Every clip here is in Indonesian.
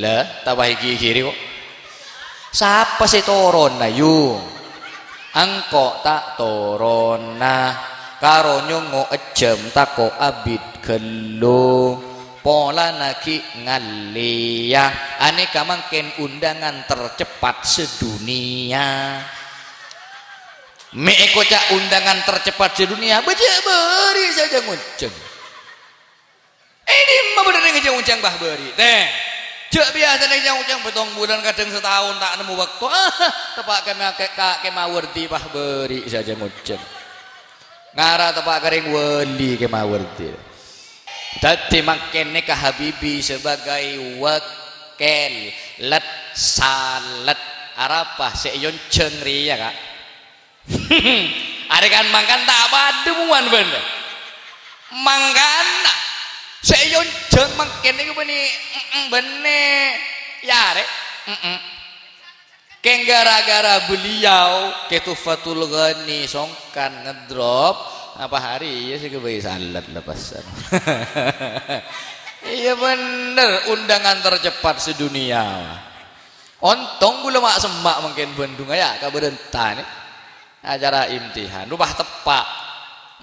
Lah tambah kiri kok. Siapa sih turun na yung? Angko tak turun na karo nyungo ejem tako abid gelo pola naki ngalia aneka mangken undangan tercepat sedunia. Me kocak undangan tercepat sedunia baca beri saja ngunceng. Ini mah bener ngejang-ngejang bah beri teh. Cek biasa ngejang-ngejang betong bulan kadang setahun tak nemu waktu tepak kemawardi bah beri saja ngunceng. Ngara tepak kering wali kemawardi. Dadi mangkene ka Habibi sebagai wakil let salat arapah seyon cengri ya kak. Ada kan mangkan tak paduan bener. Mangkan seyon ceng mangkene ku bene ya rek. Keng gara-gara beliau Ketufatul Ghani songkan ngedrop apa hari ya sih kebayi salat lepasan. Iya bener undangan tercepat sedunia. Ontong gula mak semak mungkin Bandung ya kaberenta nih acara imtihan rubah tepak.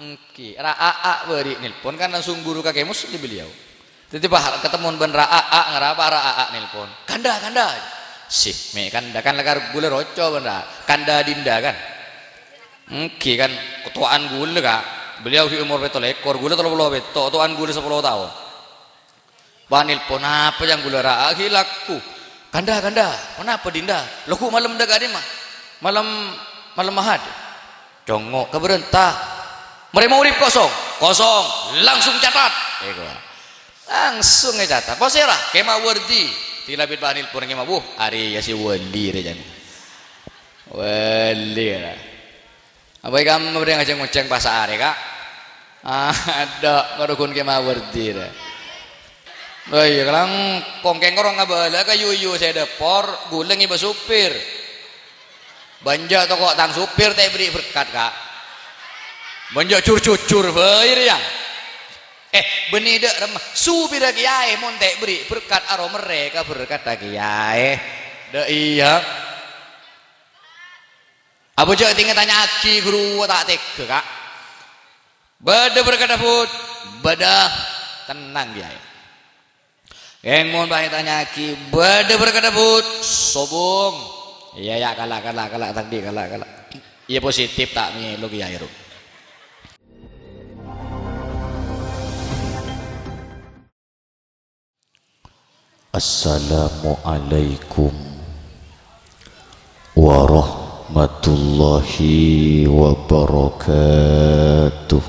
Oke, raa beri nelpon kan langsung guru kakek mus di beliau. Tiba-tiba ketemu ben raa ngerapa raa nelpon. Kanda sih me kanda kan lagar gula roco bener. Kanda dinda kan. Oke kan ketuaan gula kak beliau di umur betul ekor gula 30 betul tuan gula 10 tahun banil pun apa yang gula raa hilaku kanda kenapa dinda lo ku malam dagade mah malam mahad congok keberentah mereka urip kosong langsung catat langsung catat posera kema wardi tilabit banil pun kema ari ya si wali rejan wali lah. Apa kamu beri ngajeng-ngajeng bahasa are kak? Ada ngarukun ke mawardi dah. Oh iya kadang kongkeng orang ngabala kayu saya depor guleng iba supir. Banja toko tang supir teh beri berkat kak. Banja cur bair yang. Benih dek remah supir lagi ayah mon teh beri berkat aro mereka berkat lagi ayah. Dek iya. Abu Jahal tinggal tanya aki guru tak tega kak. Bada berkata put, bada tenang dia. Yang mau banyak tanya aki, bada berkata put, sobong. Iya ya kalah tadi kalah. Iya positif tak nih lo kiai ru. Assalamualaikum warahmatullahi wabarakatuh.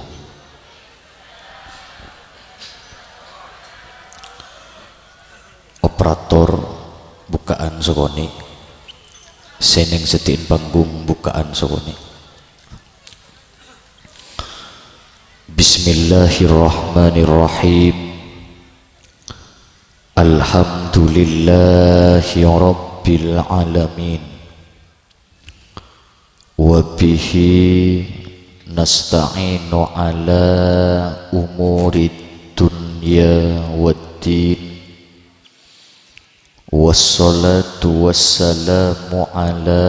Operator bukaan sokoni seneng setiin panggung bukaan sokoni. Bismillahirrahmanirrahim. Alhamdulillahi rabbil alamin. Wabihi nasta'inu ala umurid dunya waddin. Wassalatu wassalamu ala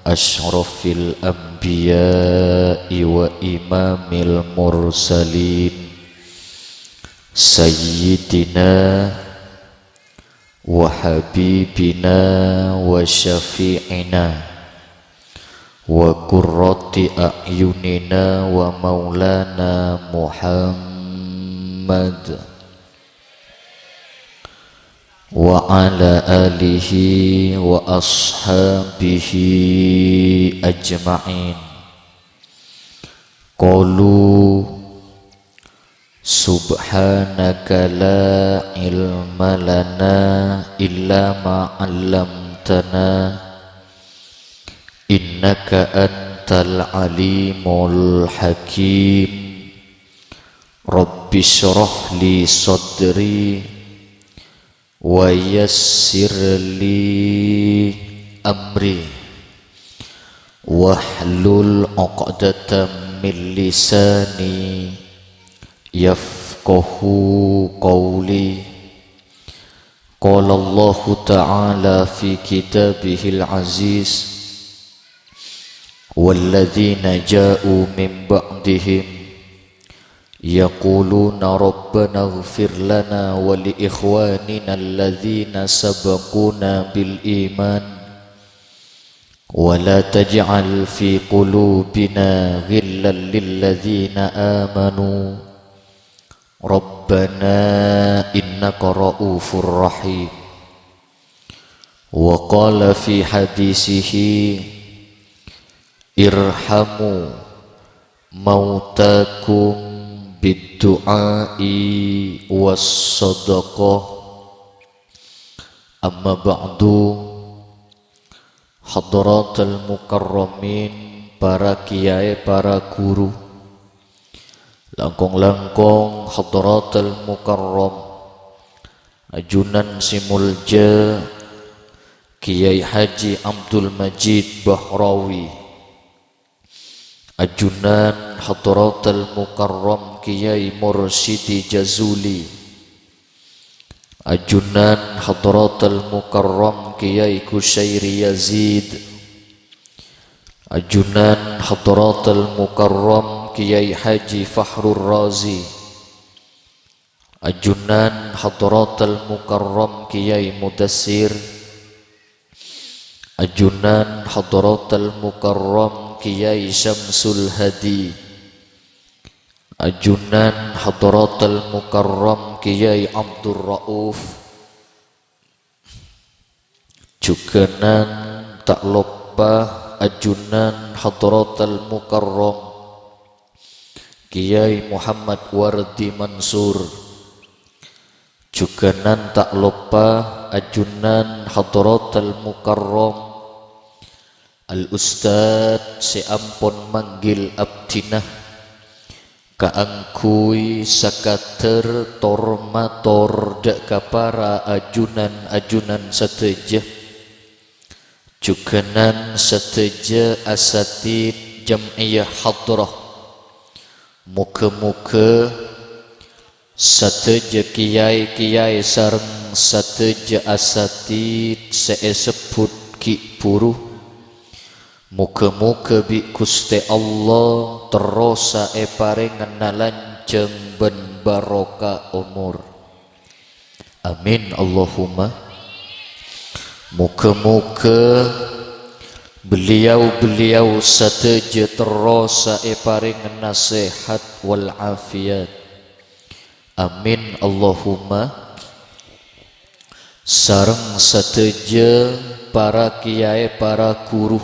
ashrafil anbiya'i wa imamil mursalin sayyidina wa habibina wa syafi'ina wa qurrati a'yunina wa maulana Muhammad wa ala alihi wa ashabihi ajma'in. Qalu subhanaka la ilma lana illa ma 'allamtana innaka antal alimul hakim. Rabbi shrah li sadri wa yassir li amri wahlul 'uqdatam min lisani yafqahu qawli. Qala Allah Ta'ala fi kitabihil aziz walladzina ja'u min ba'dihim yaquluna rabbana ighfir lana wa li ikhwanina alladzina sabaquna bil iman wa la taj'al fi qulubina ghillan lil ladzina amanu Rabbana innaka ra'ufur rahim. Wa qala fi hadisihi irhamu mautakum bid-du'ai was-sadaqah. Amma ba'du, hadratal mukarramin, para kiai, para guru, langkong-langkong hadratal mukarram, ajunan simulja Kiai Haji Abdul Majid Bahrawi, ajunan hadratal mukarram Kiai Mursyidi Jazuli, ajunan hadratal mukarram Kiai Kusyairi Yazid, ajunan hadratal mukarram Kiai Haji Fakhrur Razi, ajunan hadratal mukarram Kiai Mudassir, ajunan hadratal mukarram Kiai Syamsul Hadi, ajunan hadratal mukarram Kiai Abdur Rauf, juganan tak lupa ajunan hadratal mukarram Kiai Muhammad Wardi Mansur, juganan tak lupa ajunan hadratal mukarram Al-Ustad seampun manggil abdinah kaangkui sakater tormator dak kapara ajunan-ajunan seteja, juganan seteja asatid jam'iyah hadrah. Muka-muka sateja kiai-kiai sareng sateja asatid seesebut ki puru, muka-muka bi Gusti Allah terosa paringan lanceng ben barokah umur. Amin Allahumma. Muka-muka beliau-beliau sateja terosa paring nasihat wal afiat. Amin Allahumma. Sareng sateja para kiai, para guru,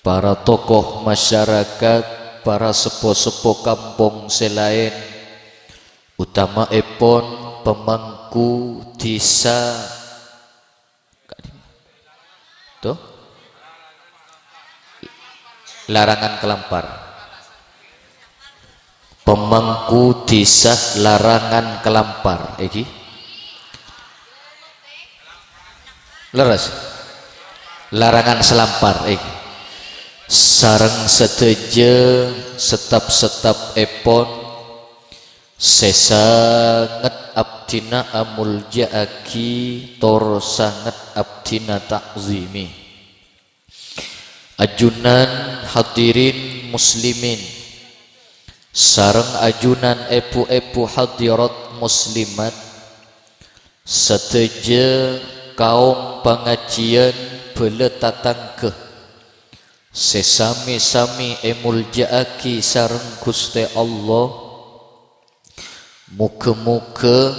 para tokoh masyarakat, para sepo-sepo kampung selain, utama epon pemangku desa tuh Larangan Kelampar, pemangku desa Larangan Kelampar iki leres Larangan Selampar iki sareng seteja setap-setap epon sesanget abdina amul jaaki tor sanget abdina takzimi. Ajunan hadirin muslimin sareng ajunan epu-epu hadirat muslimat seteja kaum pengajian beletatangkeh sesami-sami emuljaaki sareng Gusti Allah. Muga-muga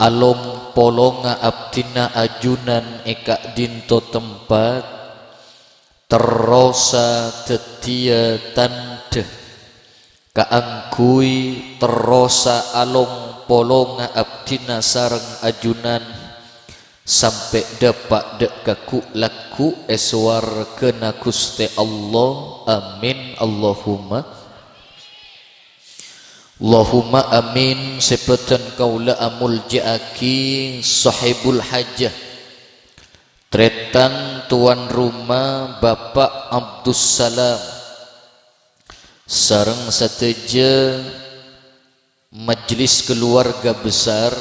alom polonga abdina ajunan eka dinto tempat terosa tetia tanda kaangkui terosa along polonga abdina sareng ajunan sampai dapat dek kaku laku eswar kena Gusti Allah. Amin Allahumma. Allahumma amin. Sepetan kaula amul jaaki sahibul hajah tretan tuan rumah Bapak Abdus Salam sareng sateja majelis keluarga besar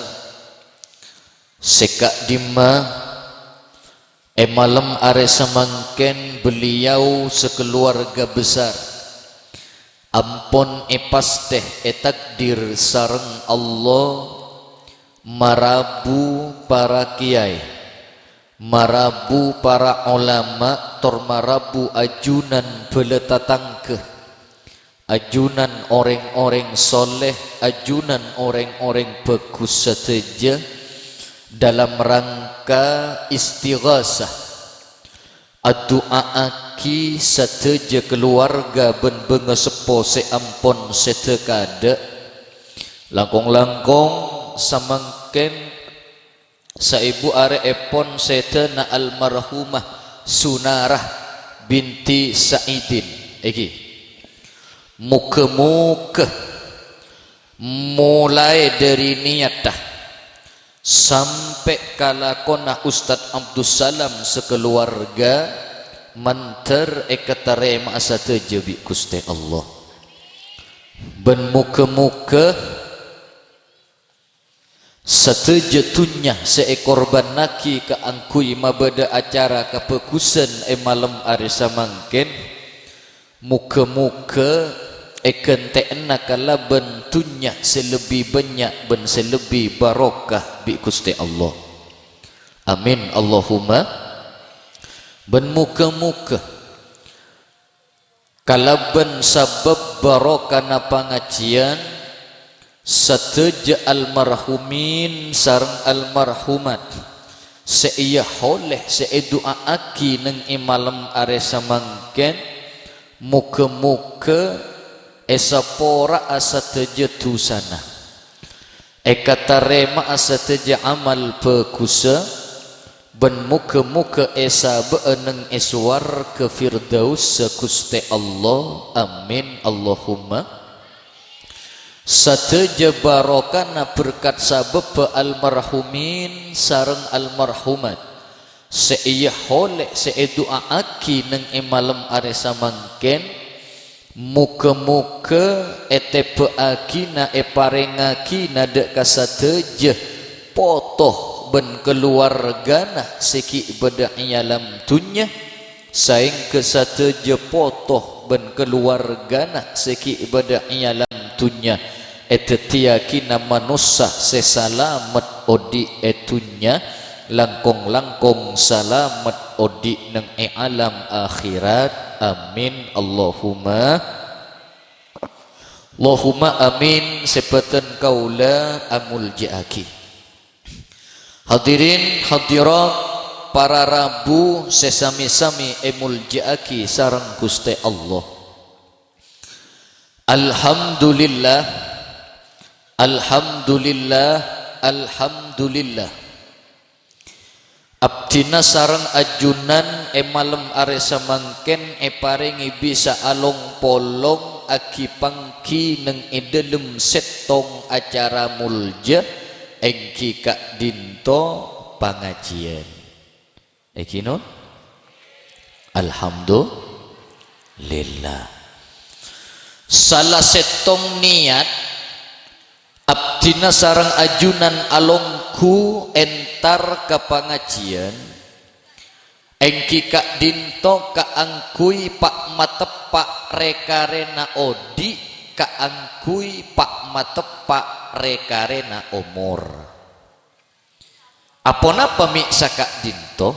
sekak dima malam are samangken beliau sekeluarga besar ampun pasteh takdir sareng Allah marabu para kiai, marabu para ulama, tor marabu ajunan beletatangkeh, ajunan orang-orang soleh, ajunan orang-orang bagus saja dalam rangka istighasah adu'aaki sateja keluarga ben bengesepo seampun setekada langkong-langkong samangken saibu are epon setena almarhumah Sunarah binti Saidin iki muka-muka mulai dari niatah sampai kalakona Ustadz Abdus Salam sekeluarga manter ekatarema sateja bi Gusti Allah ben muka-muka sateja tunyah seekor banaki keangkui mabada acara kepegusan malam hari samangken muka-muka kentekna kala bentunya selebih banyak ben selebih barokah bi Gusti Allah amin Allahumma ben muka-muka kala ben sabab barokah na pengajian sateja almarhumin sareng almarhumat seiyah oleh seedua aki neng malam are samangken muka-muka esapora asateja tusana ekatarema asateja amal pekusa ben muka-muka esa beeneng eswar ke firdaus Gusti Allah amin Allahumma sateja barokana berkat sabab almarhumin sareng almarhumat seiyah oleh seedua aki neng malam are samangken muka-muka etepe akina parengakina dek kasateja potoh ben keluargana seki bedai alam tunya saing kesateja potoh ben keluargana seki bedai alam tunya etetiakina manusia sesalamet odi etunya langkong-langkong salamet odi neng alam akhirat amin Allahumma amin sepetan kaula amul jaaki hadirin hadirat para rabu sesami-sami emul jaaki sareng Gusti Allah alhamdulillah alhamdulillah alhamdulillah abdina sareng ajunan malam are samangken paringi bisa along polong aki pangki neng delem setong acara mulja engki kak dinto pangajian iki no alhamdulillah salah setong niat abdina sareng ajunan alongku entar ke pengajian engki kak dinto kaangkui pak matepak rekarena odi kaangkui pak matepak rekarena umur aponapa miksa kak dinto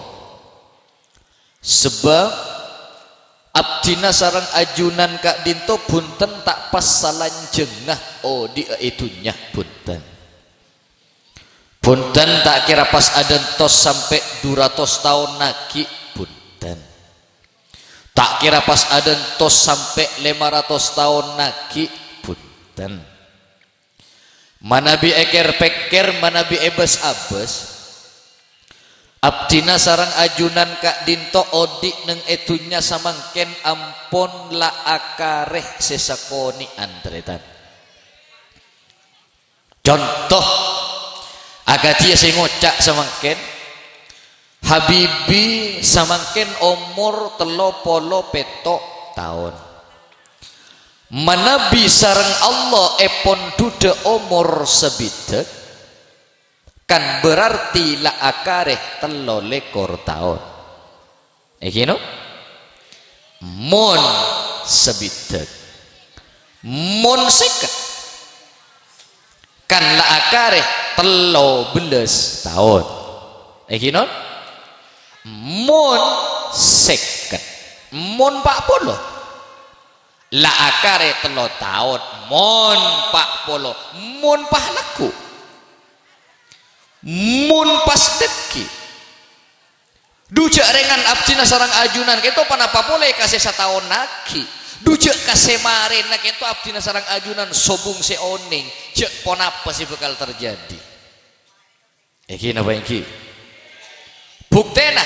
sebab abdina sareng ajunan kak dinto punten tak pas salanjengah odi itunya punten punten tak kira pas ada tos sampai 200 tahun naki punten tak kira pas ada tos sampai 500 tahun naki punten mana bi eker peker mana bi ebes abes abdina sarang ajunan kak dinto odik neng etunya samangken ampon la akareh sesakoni antretan contoh agatia sing ngocak samangken Habibi samangken umur 37 tahun manabi sareng Allah epon duda umur sebitek kan berarti la akareh 13 tahun iki no mun sebitek mun seket kan la akareh 13 tahun iki no mun seket mun 40 la akare 3 tahun mun 40 mun pahlaku mun pas deki dujak rengan abdina sarang ajunan keto panapa boleh kasih setahun naki dujak kasih marin nak keto abdina sarang ajunan sobung seoning cek pon apa sih bakal terjadi iki napa iki buktena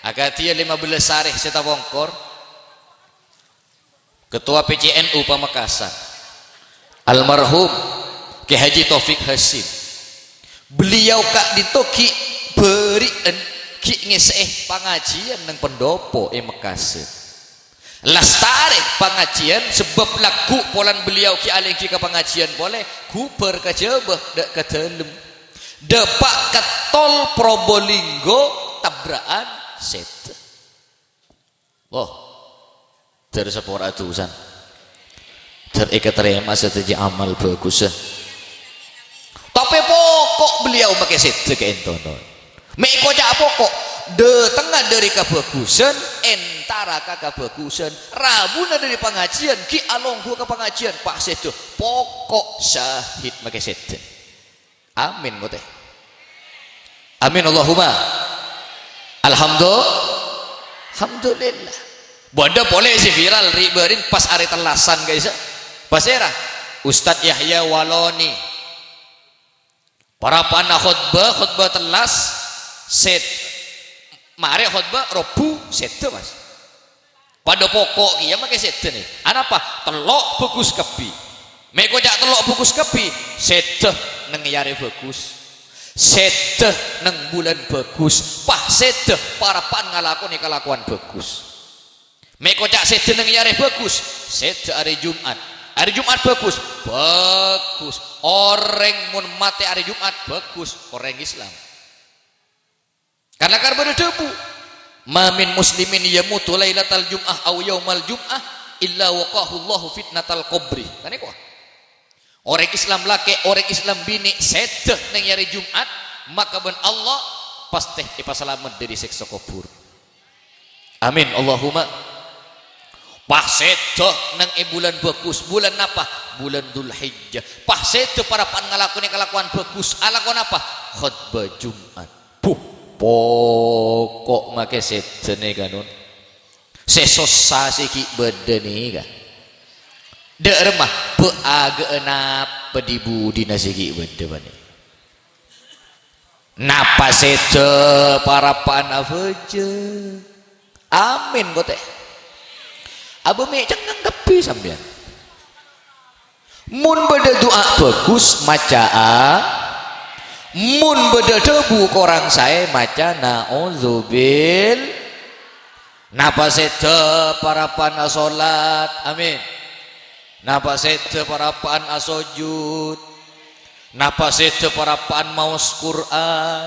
agatia 15 sarih seta bongkor ketua PCNU Pamekasan almarhum Ki Haji Taufik Hasim beliau kak ditoki berian ki ngeseh pengajian nang pendopo Mekasan lastare pengajian sebab laku polan beliau ki alengki ke pengajian boleh kuper ke jebah dak ke telem depak ke tol Probolinggo tabrakan set oh dari sepuluh ratusan terikat terima setuju amal bagus tapi pokok beliau pakai set ke entonon meko cak pokok de tengah dari kebagusan entara kebagusan rabuna dari pengajian ki along gua ke pengajian pak setu pokok syahid pakai set amin bote amin Allahumma alhamdulillah Banda boleh si viral riberin pas hari telasan guys pas era Ustadz Yahya Waloni para panah khutbah telas set mare khutbah robu set mas pada pokok iya make set nih apa telok bagus kepi meko jak telok bagus kepi set neng yare bagus set neng bulan bagus pah set para pan ngalakoni kelakuan bagus meko cak sedeng yare bagus sedeng hari Jumat bagus orang mun mate hari Jumat bagus orang Islam karena karena debu mamin muslimin yamutu lailatal jum'ah aw yaumal jum'ah illa waqahullahu fitnatal qabri kan iku orang Islam laki orang Islam bini sedeng nang yare Jumat maka ben Allah pasti ipasalamet dari siksa kubur amin Allahumma pah seto nang bulan bagus bulan apa bulan Dzulhijjah pah seto para pan ngalakoni kelakuan bagus alakon apa khutbah Jumat pokok make setene kanun sesosasi ki bedeni ka de remah peageunap pedibudi nasiki bede bani napa seto para pan aveje amin bote abu mek cengang kepi sampean mun beda doa bagus maca mun beda debu korang saya maca naudzubil napa sete para pan salat amin napa sete para pan asojud napa sete para pan maos Quran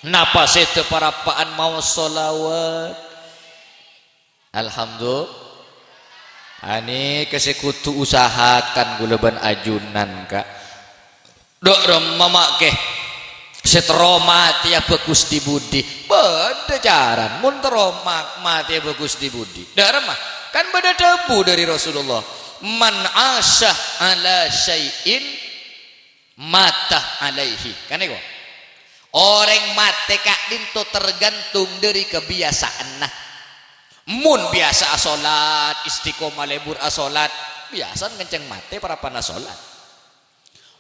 napa sete para pan maos solawat alhamdulillah ani kesekutu usahakan guleban ajunan kak dok mama ke setromat ya bagus di budi beda jaran mun teromak mati ya bagus di budi darah mah kan beda debu dari Rasulullah man asyah ala syai'in mata alaihi kan itu orang mati kak dinto tergantung dari kebiasaan nah mun biasa asolat istiqomah lebur asolat biasa kenceng mate para pana solat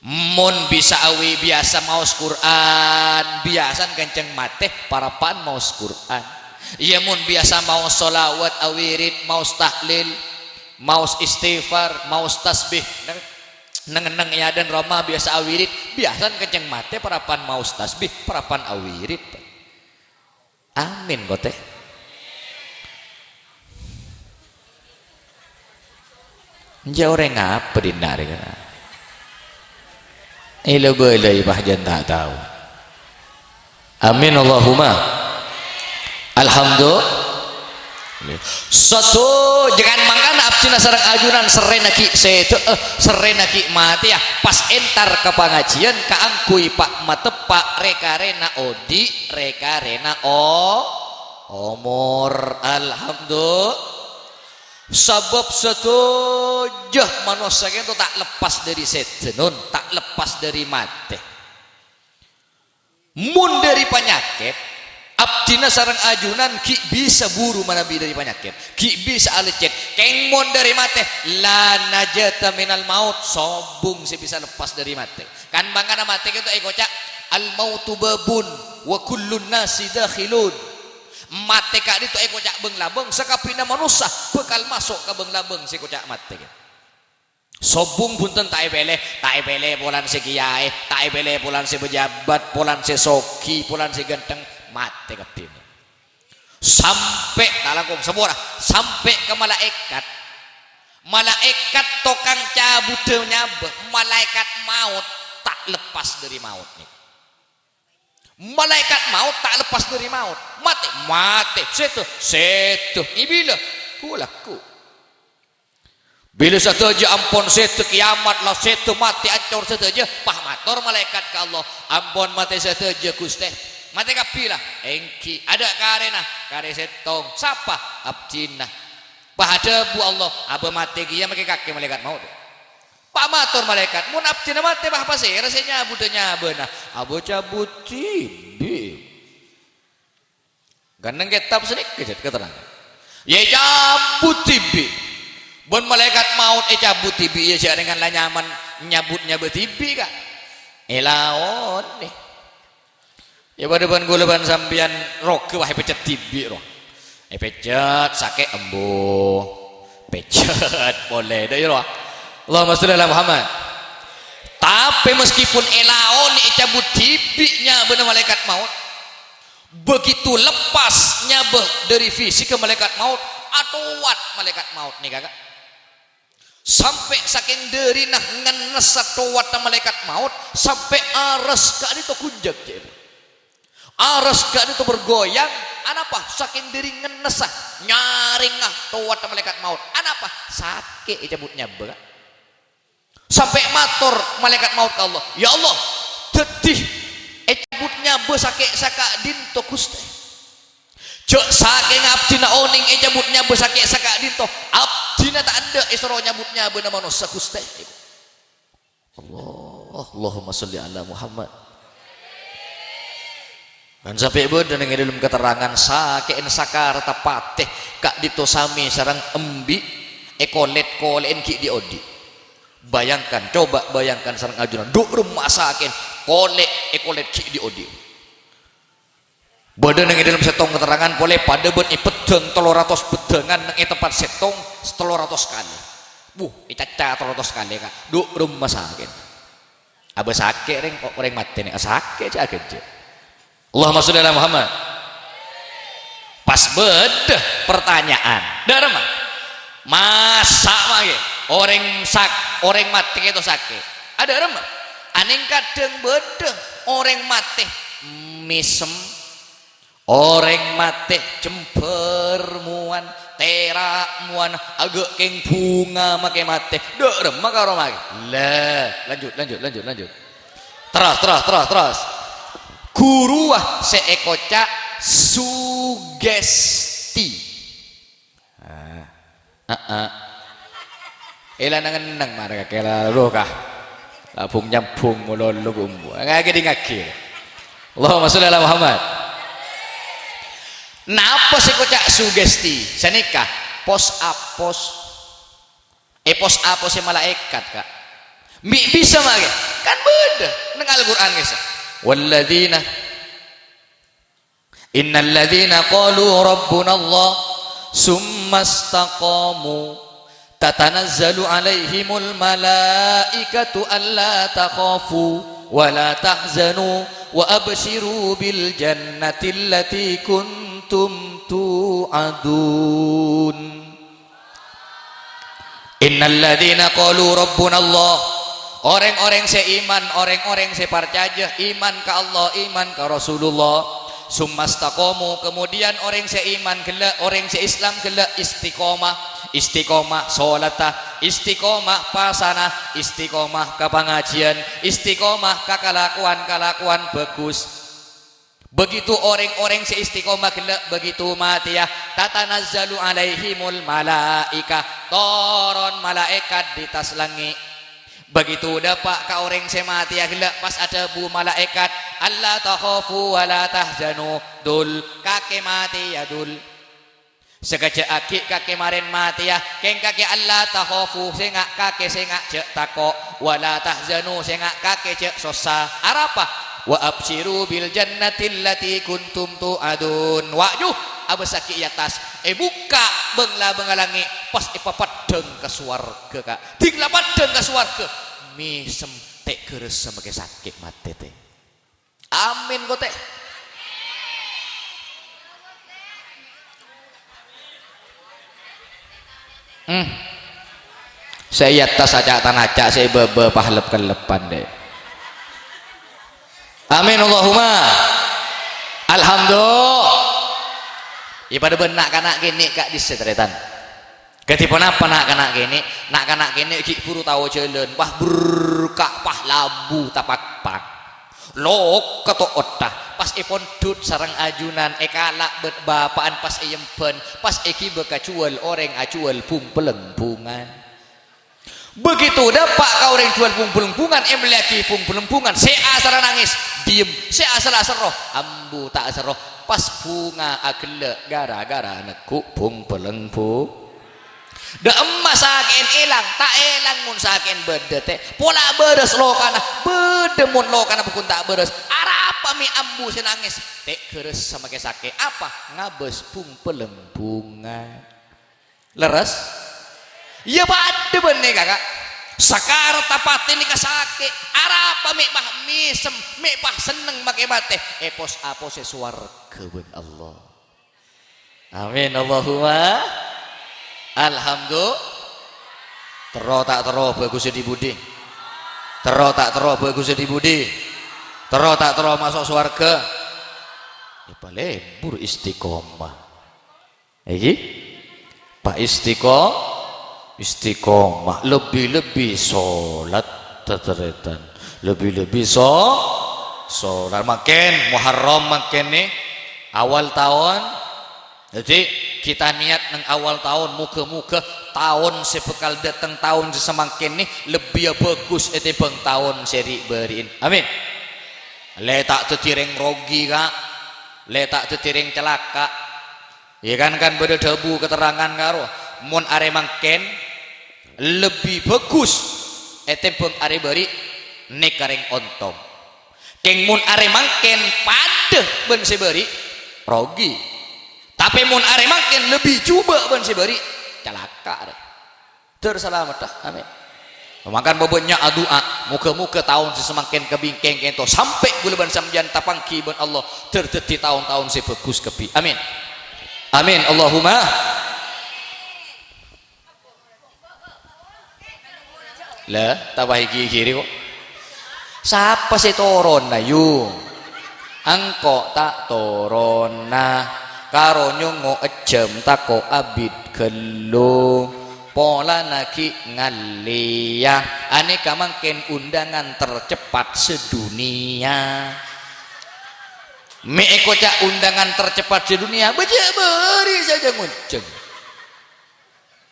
mun bisa awi biasa maos Quran biasa kenceng mate para pan maos Quran iya mun biasa maos solawat awirid maos tahlil maos istighfar maos tasbih neng ya dan Roma biasa awirid biasa kenceng mate para pan maos tasbih para pan awirid amin kote jauh orang apa di nari kan? Ilo boleh bahjan tak tahu. Amin Allahumma. Alhamdulillah. Satu jangan mangkana abdina sareng ajunan serenaki setu serenaki mati ya pas entar ke pengajian kaangkui pak matepak rekarena odi rekarena omor. Alhamdulillah. Sebab setuju manusia itu tak lepas dari setenun, tak lepas dari mati. Mun dari penyakit abdina sarang ajunan ki bisa buru manabi dari penyakit, ki bisa alecet keng mon dari mati la najata minal maut, sobung si bisa lepas dari mati. Kan bangkana mati itu ekoca al mautu babun wa kullun nasi dakhilun. Mate kak itu kocak beng labeng sekapina manusia bekal masuk ke beng labeng si kocak mate sobung punten tak ebele polan si kiai tak ebele polan si pejabat polan si soki polan si ganteng mate kapina sampai talangkung semua sampai ke malaikat tokang cabut nyabeh malaikat maut tak lepas dari maut nih. Malaikat maut tak lepas dari maut. Mati setu ibila kulaku bila satu aja ampun setu kiamat lah setu mati ancur setu aja pah mator malaikat ke Allah ampun mati setu aja Gusti mati kapila engki ada karena kare setong siapa abdina pah ada bu Allah aba mati kia make kaki malaikat maut pak matur malaikat mun abdina mati bah apa sih rasanya budanya beuna abo cabut tibi gandeng kitab sedikit keterangan ya cabut tibi bon malaikat maut cabut tibi ya sia dengan la nyaman nyabutnya betibi kak laon deh ya pada ban guleban sampean roke wah pecet tibi roh pecet sake embo pecet boleh deh roh Allahumma sholli ala Muhammad. Tapi meskipun elaon cabut tibinya benar malaikat maut, begitu lepasnya dari fisik ke malaikat maut, atuat malaikat maut nih kakak. Sampai saking dari nah ngenes atuat malaikat maut sampai aras ka itu kunjak jadi. Aras ka itu bergoyang, anapa? Saking dari ngenes nyaring atuat malaikat maut. Anapa? Sakit cabutnya berat. Sampai matur malaikat maut ke Allah ya Allah dedih cabutnya besake saka dinto Gusti cek saking abdina oning cabutnya besake saka dinto abdina tak ada isro nyabutnya beuna manusia Gusti Allahumma sholli ala Muhammad dan sampai beuna ning dalam keterangan sakeun sakar tapateh kak ditosami sareng embi kolet ki diodi. Bayangkan, coba bayangkan sareng ajunan duk rumah sakin kolek ki di odi badan yang dalam setong keterangan boleh pada buat pedeng 300 bedengan yang tempat setong 300 kali caca 300 kali kak duk rumah sakin abah sakit ring kok orang mati nih sakit sakit Allahumma sholli ala Muhammad pas bedah pertanyaan darah mah masa mah orang mati itu sakit ada remah aneng kadang bedeng orang mati misem orang mati jemper muan terak muan agak keng bunga make mati dek remah karo make lah lanjut terus guru seekoca sugesti nangan marga kela lokah labung nyambung mulon lugumbu ngaki Allahumma sholli ala Muhammad. Napa sih kocak sugesti senika pos apos malaikat kak bisa mage kan beda nang Al-Qur'an guys walladzina innal ladzina qalu rabbuna Allah summa istaqamu tatanazzalu alaihimul malaikatu alla takhafu wa la tahzanu wa abshiru bil jannati allati kuntum tu'adun. Innal ladzina qalu rabbuna Allah orang-orang seiman, orang-orang sepercaya iman ke Allah, iman ke Rasulullah, summastaqamu, kemudian orang seiman gelak, orang seislam gelak istiqomah, istiqomah salatah, istiqomah pasana, istiqomah ke pengajian, istiqomah ke kelakuan bagus. Begitu orang-orang seistiqomah gelak, begitu mati ya, tatanazzalu alaihimul malaika, turun malaikat di tas langit. Begitu dapat ka orang semati ya gelak, pas ada bu malaikat, alla takhafu wa la tahzanu, dul kake mati ya dul. Sekejap akik kake marin mati ya, keng kake alla takhafu, sengak kake sengak cek tako, wa la tahzanu, sengak kake cek susah. Arapa? Wa abshiru bil jannati allati kuntum tu'adun. Wa'juh abasaki atas buka bengla bengalangi pas ipapadeng ke swarga kak. Tingla padeng ke swarga. Mi semtek geus make sakit mate teh. Amin kok teh. Saya atas aja tanah aja saya bebe pahlep kelepan deh. Amin Allahumma. Alhamdulillah. Ipada benak kanak kini kak disetretan. Ketipun apa nak kanak kini ki buru tahu jalan pah berkak pah labu tapak pak lok ketok otah pas ipon dut sarang ajunan ekalak bet bapaan pas iyempen pas eki bekacual orang acual pung pelengpungan. Begitu dapat kau orang jual pung pelengpungan emlaki pung pelengpungan sea asal nangis diem sea asal roh ambu tak asal roh pas bunga agelek gara-gara neku pung pelengpung da emas saken ilang tak ilang mun saken bedete pola beres lo kana bedemun lo kana bukun tak beres arapa mi ambu senangis tek keres sama ke sake apa ngabes pung pelengpungan leres. Ya pada bener kakak sakar tapatin ni kasake arapa mek bah misem mek bah seneng make bate epos apose swarga ben Allah. Amin Allahumma. Alhamdulillah. Tero tak tero bagus di budi. Tero tak tero bagus di budi. Tero tak tero masuk swarga. Ya palebur istiqomah. Iki Pak istiqomah lebih-lebih sholat teteretan lebih-lebih sholat makin Muharram makin nih awal tahun jadi kita niat nang awal tahun muka-muka tahun sebekal datang tahun semakin nih lebih bagus bang tahun seri beriin amin letak tetireng rogi kak letak tetireng celaka ya kan beda debu keterangan karo mun are mangken lebih bagus bang are beri nekareng ontong keng mun are mangken padeh ben seberi rogi tapi mun are mangken lebih coba ben seberi celaka terselamat dah amin makan bobotnya doa muka-muka tahun semakin kebingkeng kento sampai bulan samjan tapangki ben Allah terjadi tahun-tahun sebagus kepi amin amin Allahumma. Lah tambah kiri kok siapa sih toron na yung angko tak toron na karo nyungo ejem tako abid gelo pola naki ngalia aneka mangken undangan tercepat sedunia me eko cak undangan tercepat sedunia baca beri saja ngunceng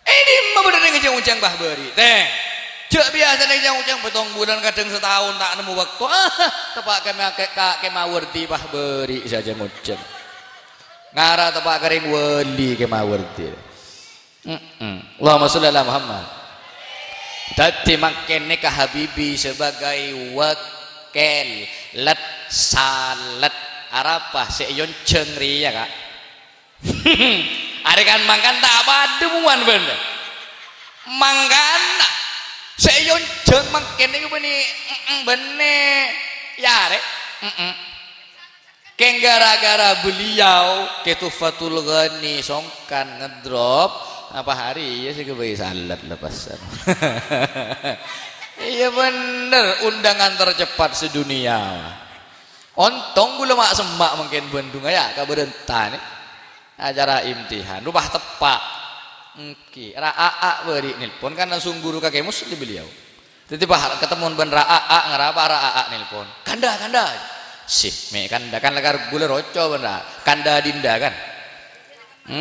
ini mah bener ngunceng bah beri teh cek biasa nih jang betong bulan kadang setahun tak nemu waktu tepak kemawardi bah beri saja ngunceng ngara tepak kering wali kemawardi Allahumma sholli ala Muhammad. Dadi makene ka Habibi sebagai wakil lat salat arapah seyon cengri ya kak are kan mangkan tak bademuan bener mangkan seyon jeng makene ku bene ya rek keng gara-gara beliau ketufatul ghani songkan ngedrop apa hari ya sih kebayi salat lepasan Iya bener, undangan tercepat sedunia. Ontong gula mak semak mungkin Bandung ya kaberenta nih. Acara imtihan, rubah tepak. Oke, raa beri nelpon kan langsung guru kakek mus di beliau. Tiba-tiba ketemu ben raa ngerapa raa nelpon. Kanda. Sih, me kanda kan lagar gula roco bener. Kanda dinda kan.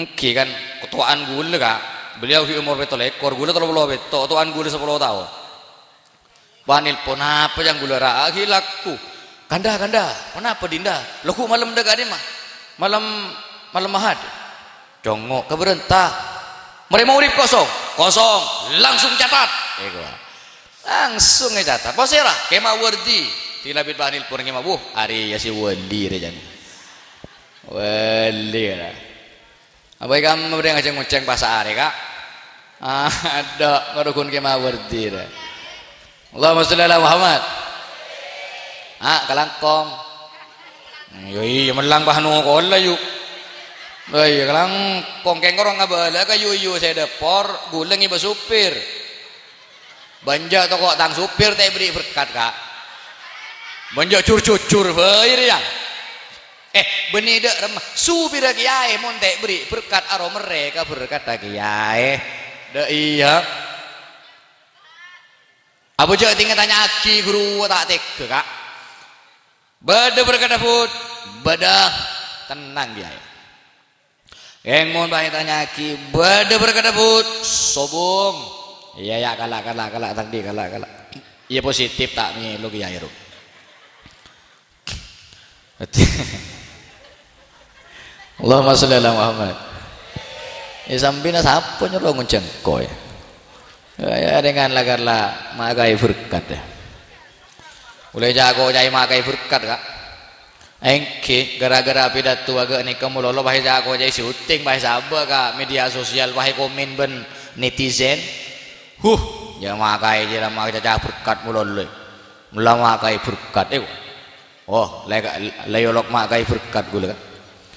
Oke kan ketuaan gula kak. Beliau di umur betul ekor gula 30 betul, ketuaan gula 10 tahun. Banil pun apa yang gula raa hilaku. Kanda, kenapa dinda? Loku malam daga ni mah. Malam mahad. Congok keberentah. Mereka mau urip kosong, langsung catat. Langsung catat. Pasirah, kema wardi. Tilabit banil pun kema buh. Hari ya si wali rejan. Wali lah. Apa kamu beri ngajeng ngoceng pasar kak? Ada ngadukun kema wardi dah. Allahumma sholli ala Muhammad. Kalangkong. Yoi melang bahnu kola yuk. Yoi kalangkong kengkorong ngabala ka yuyu saya depor guleng iba supir. Banja toko tang supir teh beri berkat kak. Banja cur bae ya. Benida remah supir kiai mon teh beri berkat aro mereka berkat kiai. Da iya. Abu Jahal tinggal tanya aki guru tak tek kak. Bada berkata put, bada tenang dia. Yang mau tanya aki, bada berkata put, sobong. Iya ya kalah tadi kalah. Iya positif tak nih lo kiai ru. Allahumma sholli ala Muhammad. Sambina siapa nyuruh ngunceng koy. Ya dengan lagarlah makai berkat ya. Boleh jago jai makai berkat kak. Engke gara-gara pidato agak ni kamu lolo bahai jago jai syuting bahai sabah kak media sosial bahai komen ben netizen. Ya makai je lah makai jaga berkat mulole. Mula makai berkat Oh, layolok makai berkat gula kan.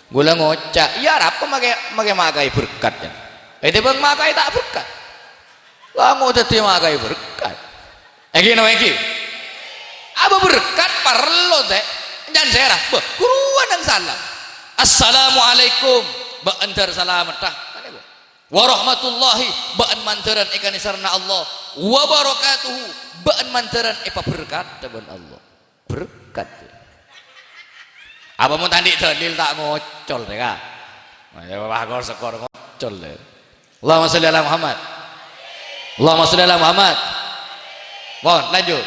Gula ngocak. Ya apa makai berkat ya. Dia bang makai tak berkat. Kamu tadi makai berkat. Eki. Apa berkat perlu teh? Jangan serah. Kuruan dan salam. Assalamualaikum. Ba'antar salamatah. Warahmatullahi. Ba'an mantaran ikan isarna Allah. Wabarakatuhu. Ba'an mantaran ipa berkat. Taban Allah. Berkat. Apa mau tadi dalil tak ngocol deh kak? Bapak skor ngocol deh. Allahumma sholli ala Muhammad. Allahumma sholli ala Muhammad. Wah, lanjut.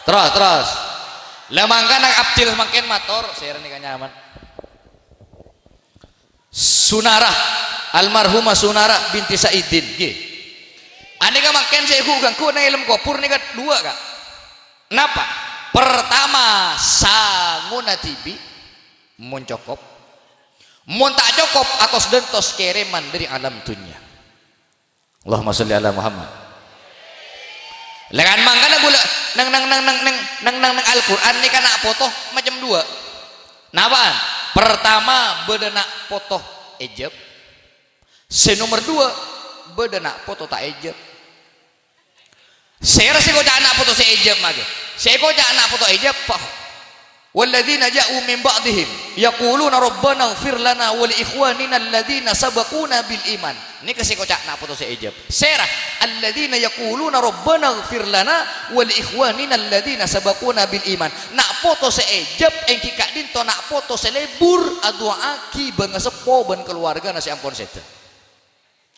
Terus. Lemangkan nak abdil makin motor, saya nikah nyaman. Sunarah, almarhumah Sunarah binti Saidin. Gih. Aneka makin saya ku na ilmu kopur nika dua kak. Kenapa? Pertama sanguna tibi mun cokop. Mun tak cokop atos dentos kereman dari alam dunia. Allahumma sholli ala Muhammad. Lengan mangkana gula nang Al-Qur'an ni kana foto macam dua. Napaan? Pertama bedana foto ejab. Nomor dua bedana foto tak ejab. Saya rasa kau anak foto se ejab mage. Saya kau anak foto ejab walladzina ja'u min ba'dihim yaquluna rabbana ighfir lana wa li ikhwanina alladzina sabaquna bil iman. Ini kasih kocak nak foto seijab. Serah alladzina yaquluna rabbana ighfir lana wa li ikhwanina alladzina sabaquna bil iman. Nak foto seijab engki kak dinto nak foto selebur aduaki banga sepo ban keluarga nasi ampun seta.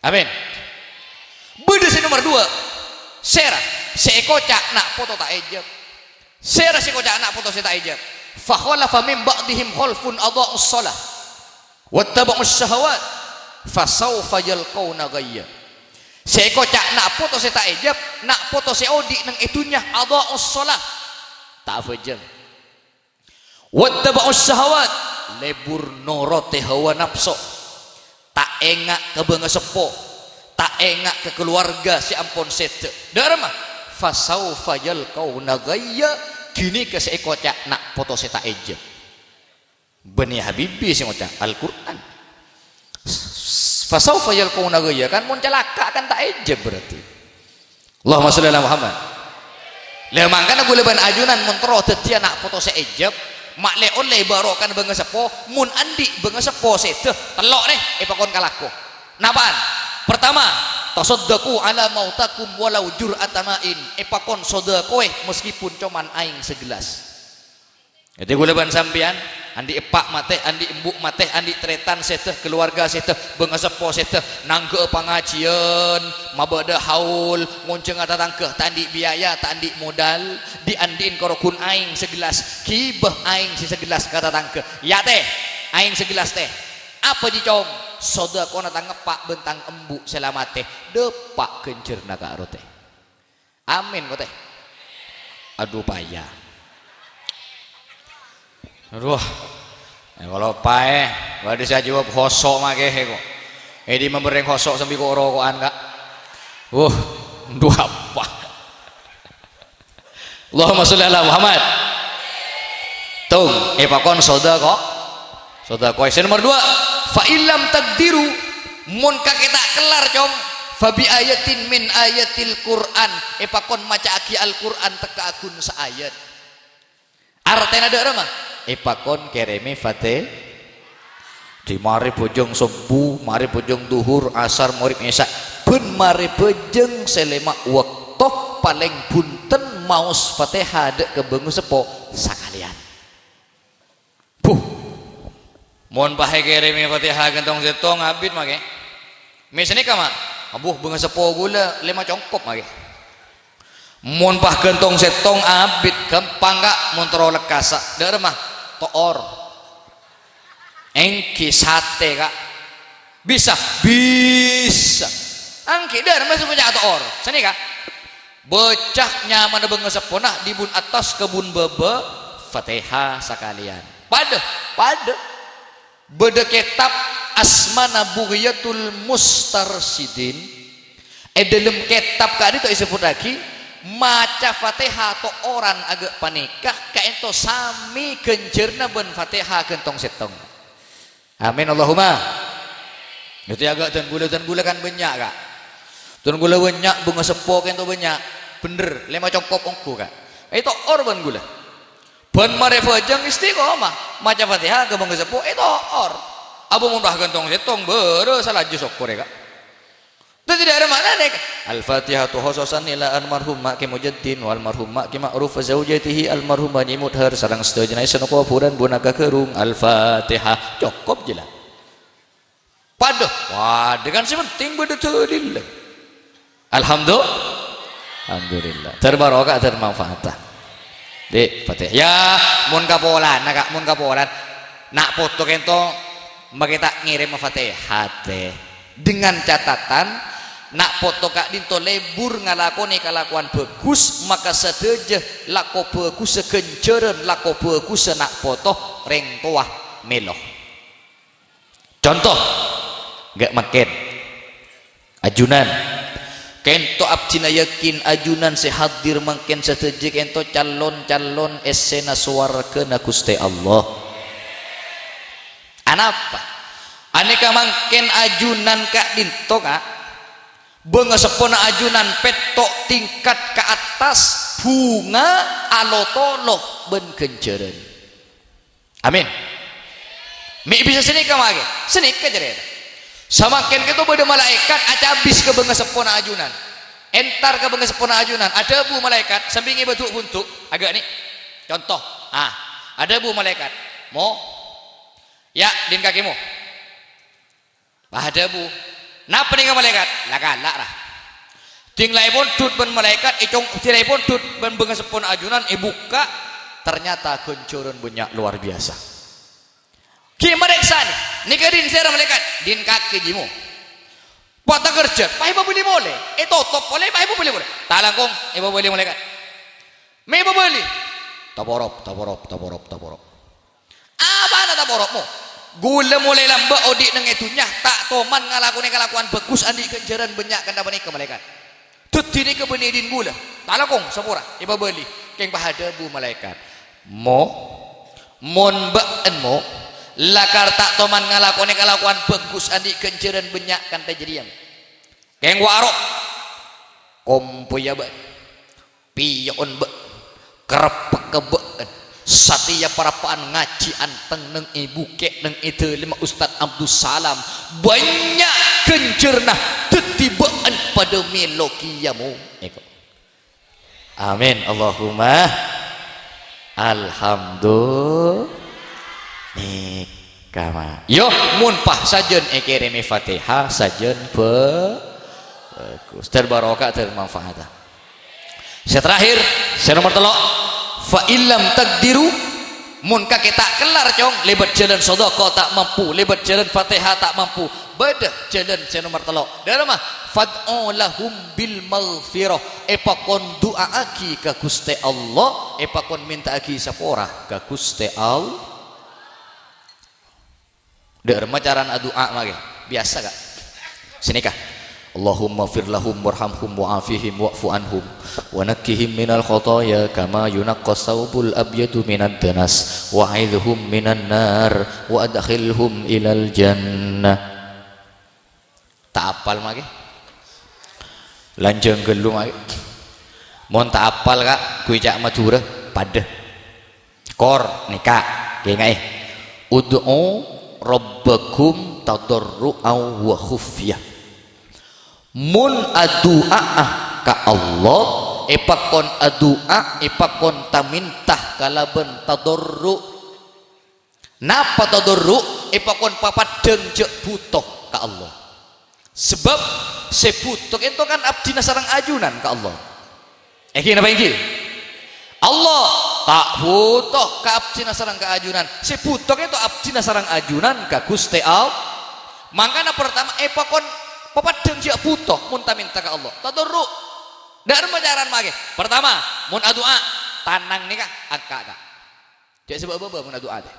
Amin. Beda si nomor 2. Serah sekocak nak foto tak ejab. Serah sekocak nak foto se tak ejab. Fa khalafa min ba'dihim khalfun adha'us shalah wattaba'us syahawat fasawfa yalqauna ghayya. Sekocak nak foto se tak ejab, nak foto se odi nang itunya adha'us shalah tak fajr. Wattaba'us syahawat lebur norote hawa nafsu. Tak engak ke bangga sepo, tak engak ke keluarga si ampun sete. Darma fasawfa yalqauna ghayya. Kini ke sekocak nak foto seta ejab. Bani Habibi si ngocak Al-Qur'an. Fasawfa yalqauna ghayya kan mun celaka kan tak ejab berarti. Allahumma sholli ala Muhammad. Lah mangkana gula ban ajunan montro teti anak foto seejep mak le oleh barokan benga sepo mun andi benga sepo seteh telok nih pakon kalako. Napaan? Pertama, tasaddaku ala mautakum walau jur'atamain. Pakon sodakoe meskipun cuman aing segelas. Jadi gula ban sampean andi epak mate, andi embuk mate, andi tretan seteh, keluarga seteh, benga sepo seteh, nangge pengajian, mabada haul, ngonceng ata tangkeh, tandi biaya, tandi modal, diandin korokun aing segelas, kibah aing si segelas kata tangkeh. Ya teh, aing segelas teh. Apa dicong? Sodako nata ngepak bentang embuk selamat teh, depak kencerna ka aro teh. Amin kok teh. Aduh payah. Aduh, kalau pae, waduh saya jawab hosok make kok. Di membereng hosok sambil kok rokokan kak. Dua apa? Allahumma sholli ala Muhammad. Tung, pakon sodako. Sodako. Yang nomor 2, fa illam taqdiru mun kakek tak kelar com. Fabi ayatin min ayatil Quran. Pakon maca aki Al-Quran teka akun saayat. Artena ada mah. Pakon kereme fate di mari bojong subuh, mari bojong duhur, asar, maghrib, isya, pun mari bojong selema waktu paling bunten maus Fatihah dek ke bengu sepo sakalian. Mohon bahe kereme Fatihah gentong setong abid make. Mesene kama, abuh bengu sepo gula 5 congkop make. Mohon bah gentong setong abid gampang gak montro lekasa. Dek mah toor engki sate kak bisa angki dar masuk punya toor sini kak bocah nyaman benga sepona di bun atas kebun bebe Fatihah sekalian pada beda kitab Asmana Bughyatul Mustarsidin dalam kitab kak itu disebut lagi maca Fatihah atau orang agak panikah kayak itu sami genjerna ben Fatihah gentong setong. Amin Allahumma. Itu agak dan gula kan banyak kak. Dan gula banyak bunga sepo kan itu banyak. Bener 5 congkop ongku kak. Itu or ben gula. Ben marefajang istiqomah maca Fatihah ke bunga sepo itu or. Abu mundah gentong setong bere salah jusok kore kak. Itu tidak ada makna nih. Al-Fatihatu khususan ila almarhum maki mujaddin wal marhum maki ma'ruf zaujatihi almarhumah mudhar sareng sedaya jenis kuapuran bunaka kerung Al-Fatihah cukup jelas. Wah dengan si penting betul. Alhamdulillah terbarokah termanfaat. Di Fatihah ya mun kapolan nak foto kento makita ngirim Fatihah teh dengan catatan nak foto kak dinto lebur ngalakoni kalakuan bagus maka sedeje lako bagus sekenceren lako bagus nak foto reng toah meloh. Contoh gak makin ajunan kento abdina yakin ajunan sehadir makin sedeje kento calon esena suarkeun Gusti Allah. Anapa aneka makin ajunan kak dinto kak benga sepona ajunan petok tingkat ke atas bunga alotoloh ben kenceren. Amin. Mi bisa seni kamage seni kejere samakin gitu beda malaikat aca habis ke benga sepona ajunan entar ke benga sepona ajunan ada bu malaikat sampingi bentuk buntuk agak nih contoh ada bu malaikat mau ya din kakimu ada bu napa nih malaikat lagalak lah tinggal pun tut ben malaikat icong tirai pun tut ben benga sepon ajunan buka ternyata kencuran banyak luar biasa gimana nih nikarin sera malaikat din kaki jimu pata kerja pahiba boleh top boleh pahiba boleh talangkong iba boleh malaikat me iba boleh taborop apa na taborop mo gula mulai lamba odik nang itunya tak toman kalakuan bagus andi kenjaran banyak kan dapat ke malaikat tutini ke benidin gula talakong sapura iba beli keng pahada bu malaikat mon baan mo lakar tak toman kalakuan bagus andi kenjaran banyak kan tajrian keng warok kompo ya ba piyon be kerepek kebe satya parapaan ngaji anteng neng ibu kek neng itu lima Ustad Abdul Salam banyak kencerna tetibaan pada melokiamu. Amin Allahumma alhamdulillah nikama. Yo mun pah sajen ekirimi Fatihah sajen bagus terbarokah termanfaat. Saya terakhir saya nomor telok fa illam takdiru mun kake tak kelar cong lebat jalan sedekah tak mampu lebat jalan Fatihah tak mampu beda jalan saya nomor telok dari mah fad'u lahum bil maghfirah epakon doa aki ka Gusti Allah epakon minta aki sapora ka Gusti Allah der macaran doa mage biasa gak sini kah Allahumma fir lahum warhamhum wa'afihim wa'fu anhum wa nakkihim minal khotoya kama yunaqqas thawbul abyadu minad danas wa'idhum minan nar wa adkhilhum ilal jannah. Tak apal mage lanjeng gelu mage mon tak apal kak kuicak madura pada kor nikah kayak ud'u rabbakum tadarru'an wa khufyah mun adu'ah ka Allah epakon adu'a epakon tamintah kalaban tadarru napa tadarru epakon papadeng jek butuh ka Allah sebab sebutuh itu kan abdi nasarang ajunan ka Allah napa iki Allah tak butuh ka abdi nasarang ka ajunan sebutuh itu abdi nasarang ajunan ka Gusti Allah mangkana pertama epakon papadeng jek butuh mun minta ka Allah tadarru dak macaran mage pertama mun adua tanang nikah angka ka jek sebab bebe mun adua teh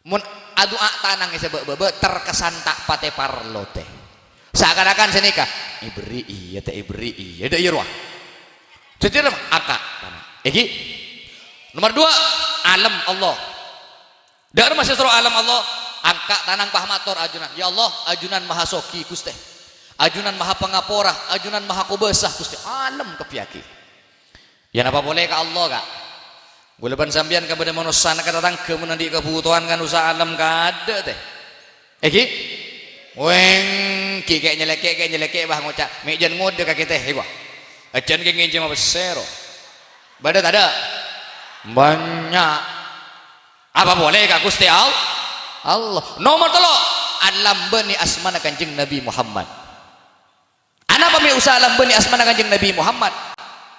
mun adua tanang sebab bebe terkesan tak pate parlo teh seakan-akan senika ibri iya teh ibri iya dak irwah jadi angka tanang iki nomor 2 alam Allah dak masih suruh alam Allah angka tanang pahmator ajunan ya Allah ajunan maha soki Gusti ajunan maha pengapora ajunan maha kubesah Gusti alam kepiaki ya apa boleh ke Allah kak guleban sambian kepada manusia kata tangke menandi kebutuhan kan usaha alam kada teh ki weng ki kayak nyeleke bah ngocak mejan ngode kaki teh iku ajan ke nginjem apa sero badat ada banyak apa boleh kak Gusti Allah nomor 3 alam bani asmana kanjeng Nabi Muhammad anapa mi usaha alam bani asmana kanjeng Nabi Muhammad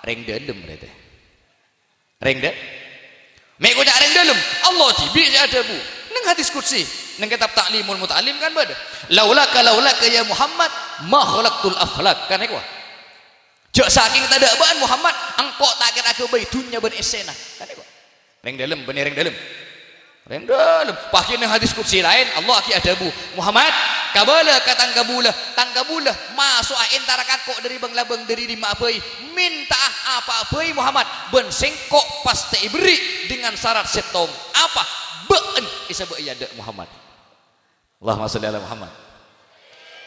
reng delem teh reng de me ko reng delem Allah tibi ada bu nang hadis kursi nang kitab taklimul muta'allim kan bada laulaka ya Muhammad ma khalaqtul aflak kan iku jok saking tadabaan Muhammad engko tak kira ke bae dunya ben esena kan iku reng delem bener reng delem rendel pakai hadis kursi lain Allah aki adabu Muhammad kabala katang kabulah tang kabulah masuk antara kakok dari bang labang dari lima apai minta apa apai Muhammad ben sengkok pasti beri dengan syarat setong apa beun isa be iya dek Muhammad Allahumma sholli ala Muhammad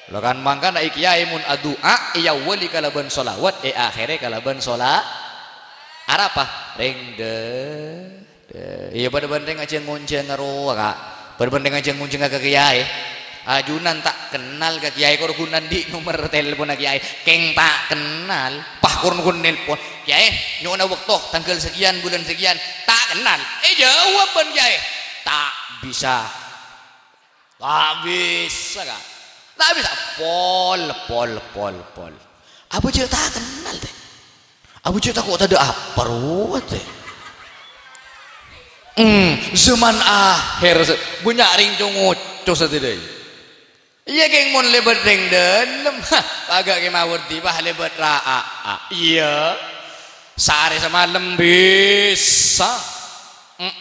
lo kan mangka na kiai mun adua iya wali kalaban sholawat akhire kalaban sholat arapa rendel iya pada bandeng aja ngunceng karo kak pada bandeng aja ngunceng ke kiai ajunan tak kenal ke kiai kor gunan di nomor telepon kiai keng tak kenal pah kun nelpon kiai nyona waktu tanggal sekian bulan sekian tak kenal jawaban kiai tak bisa kak tak bisa pol apa je tak kenal teh apa je tak kok tak ada apa ruwet teh zaman akhir punya ring cungucus setidaknya iya geng mon lebat ring dalam agak kemawur tibah lebat ra'a iya sehari semalam bisa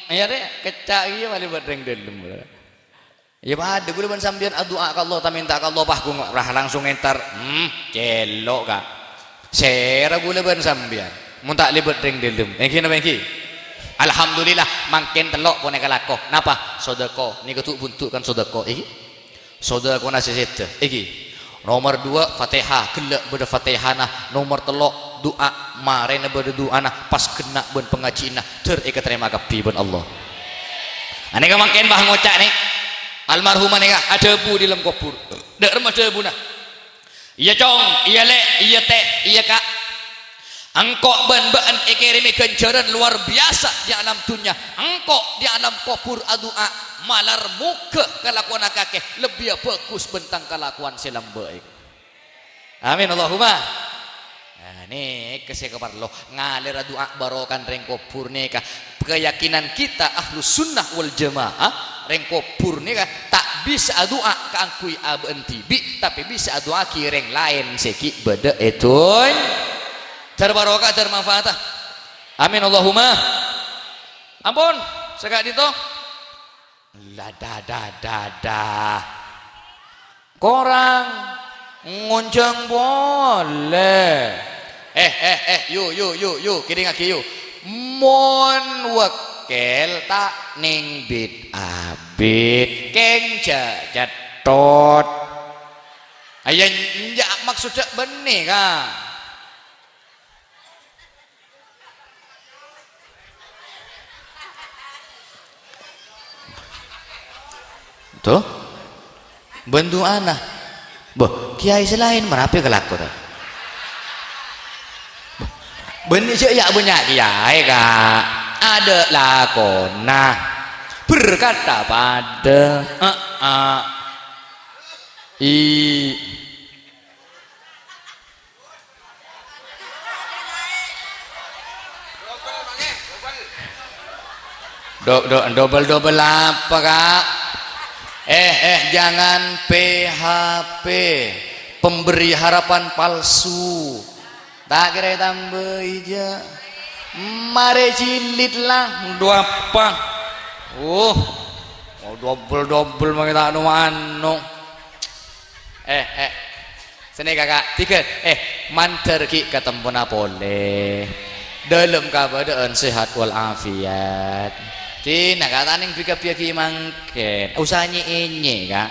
iya deh kecak iya lebat ring dalam iya pada gue lebat sambian doa ke Allah tak minta ke Allah pah gue ngorah langsung entar celok kak sera gue lebat sambian mau tak lebat ring dalam kenapa yang alhamdulillah makin telok pun kalako napa sodako ni ketuk buntuk kan sodako iki sodako nasi sete iki nomor 2 Fatihah gelak beda Fatihah nah nomor telok doa marena berdoa nah pas kena ben pengajian nah terika terima kapi ben Allah ane ka makin bah ngocak nih almarhum ane ka ada bu di dalam kubur dak remah ada bu nah iya cong iya lek iya teh iya kak engkau ben-ben ikirimi kencaran luar biasa di alam dunia engkau di alam kubur adua malar muka kelakuan kakek lebih bagus bentang kelakuan silam baik amin Allahumma nah ini kesekabar lo ngalir doa barokan reng kubur nih kah keyakinan kita ahlus sunnah wal jamaah reng kubur nih kah tak bisa doa keangkui abentibi tapi bisa doa kireng lain seki beda etun terbarokah termanfaat amin Allahumma ampun sekak dito ladadadada korang ngonceng boleh yuk kiring aki yuk mon wakil tak ning bid abid keng jatot ayo maksudnya benih kah tuh bantu anak boh kiai selain merapi kelaku tuh benih sih ya punya kiai kak ada lakona berkata pada double apa kak jangan PHP pemberi harapan palsu tak kira tambah aja mare cilit lah dua apa double makita anu sini kakak tiga manter ki ketemu na boleh dalam keadaan sehat walafiat tina kata ning pika-pika mangken usahanya ini kak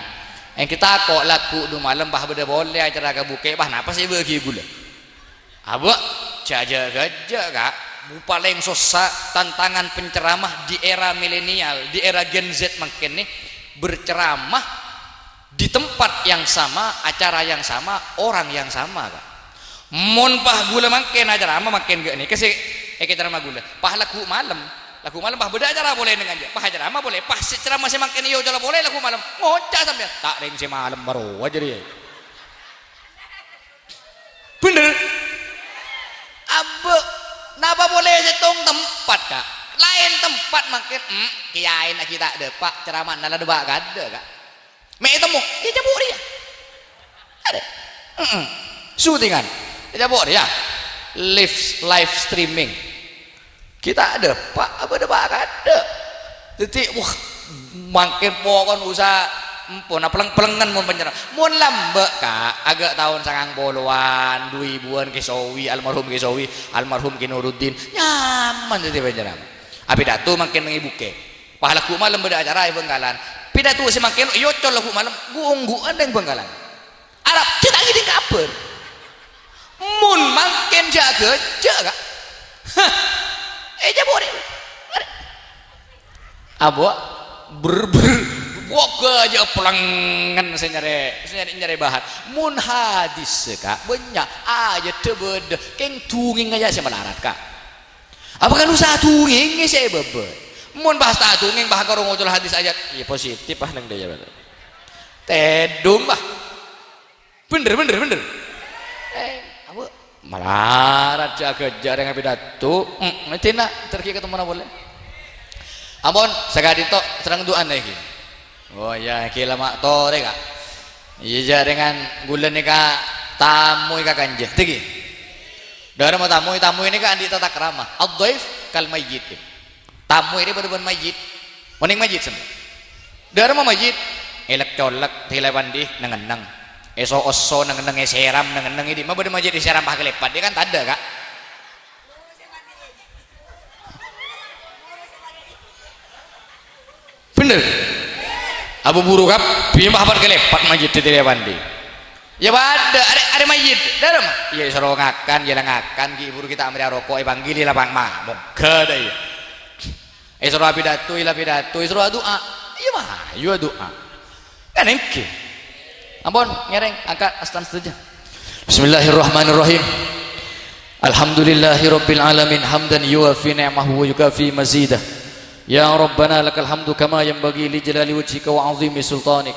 yang kita kok laku du malam bah beda boleh acara kabuke bah napa sih bagi gula abak jaja gajah kak paling susah tantangan penceramah di era milenial di era Gen Z makin nih berceramah di tempat yang sama acara yang sama orang yang sama kak mon pah gula makin acara ama makin gak nih kasih kita ceramah gula pah laku malam bah beda acara boleh dengan dia pah acara ama boleh pah ceramah si makin iyo jala boleh laku malam ngocak sampai tak ring si malam baru aja dia bener abe napa boleh setong tempat kak lain tempat makin kiai nak kita ada pak ceramah nala debak ada kak me temu dia cabut dia ada syutingan dia cabut dia live streaming kita ada pak apa debak ada jadi wah makin pokon usaha pun peleng-pelengan mau penjara mun lambek kak agak tahun 90-an 2000-an Kisawi almarhum Kinuruddin nyaman jadi penjara pidato makin mengibuke pahala ku malam beda acara di Bengkalan pidato si makin yocol laku malam gungguan yang Bengkalan Arab kita gini kabar mun makin jaga jabori abo Wok aja pelangan saya nyari bahan mun hadis kak banyak aja tebed keng tunging aja saya melarat kak apa kan usaha tunging saya bebe mun bahas tunging bahas kalau ngocol hadis aja iya positif lah nang dia betul tedung bah bener apa melarat jaga jarang pidato nanti nak terkira ketemu na boleh ampun sekali tok serang duaan lagi oh ya kila mak tore kak iya dengan gulen nih kak tamu kak kanje tegi dari mau tamu ini kak andi tata kerama ad-dhaif kal mayyit tamu ini bener-bener mayyit mending mayyit semua dari mau mayyit elek colek tilewandi nengeneng oso nengeneng seram nengeneng ini mah bener mayyit diseram pakai lepat dia kan tada kak bener Abu Buru kap bimah apa kelepat majid di Lewandi Ya ada mayit dalam ya suruh ngakan ya ngakan ki buru kita amri rokok panggili lah bang mah moga deh suruh pidato suruh doa iya mah iya doa kan engke ampun ngereng angkat astan saja Bismillahirrahmanirrahim Alhamdulillahirabbil alamin hamdan yuwafi ni'amahu wa yukafi mazidah ya rabbana lakal hamdu kama yanbaghi li jalali wajhika wa 'azimi sultanik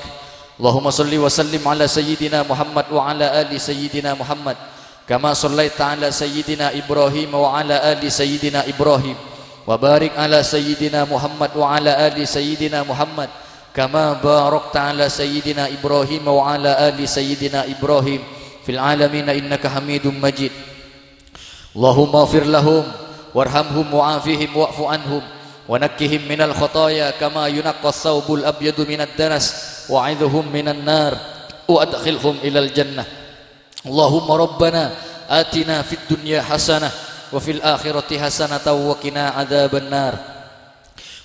Allahumma salli wa sallim ala sayyidina Muhammad wa ala ali sayyidina Muhammad kama sallaita ala sayyidina Ibrahim wa ala ali sayyidina Ibrahim wa barik ala sayyidina Muhammad wa ala ali sayyidina Muhammad kama barakta ala sayyidina Ibrahim wa ala ali sayyidina Ibrahim fil alamin innaka Hamidum Majid Allahumma ighfir lahum warhamhum wa'afihim wa'fu anhum wa nakkihim minal khataaya kama yunaqqas thawbul abyadu minad danas wa'idhum minan nar wa adkhilhum ilal jannah Allahumma rabbana atina fid dunya hasanah wa fil akhirati hasanah wa qina adzaban nar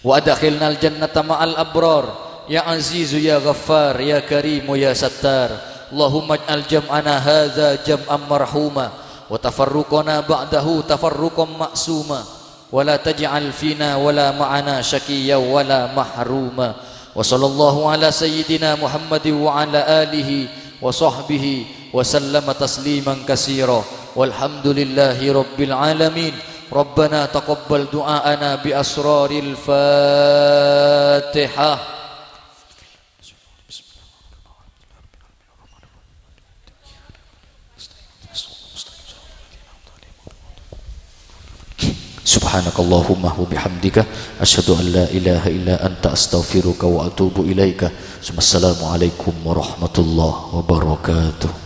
wa adkhilnal jannata ma'al abrar ya azizu ya ghaffar ya karimu ya sattar Allahumma ij'al jam'ana hadza jam'an marhuma wa tafarruqana ba'dahu tafarruqan ma'suma wa la taj'al fina wala ma'ana shaqiyyan wala mahruma wa sallallahu ala sayyidina Muhammadin wa ala alihi wa sahbihi wa sallama tasliman katsira walhamdulillahi rabbil alamin rabbana taqabbal du'aana bi asraril fatihah Subhanakallahumma wa bihamdika asyhadu an la ilaha illa anta astaghfiruka wa atubu ilaika. Wassalamualaikum warahmatullahi wabarakatuh.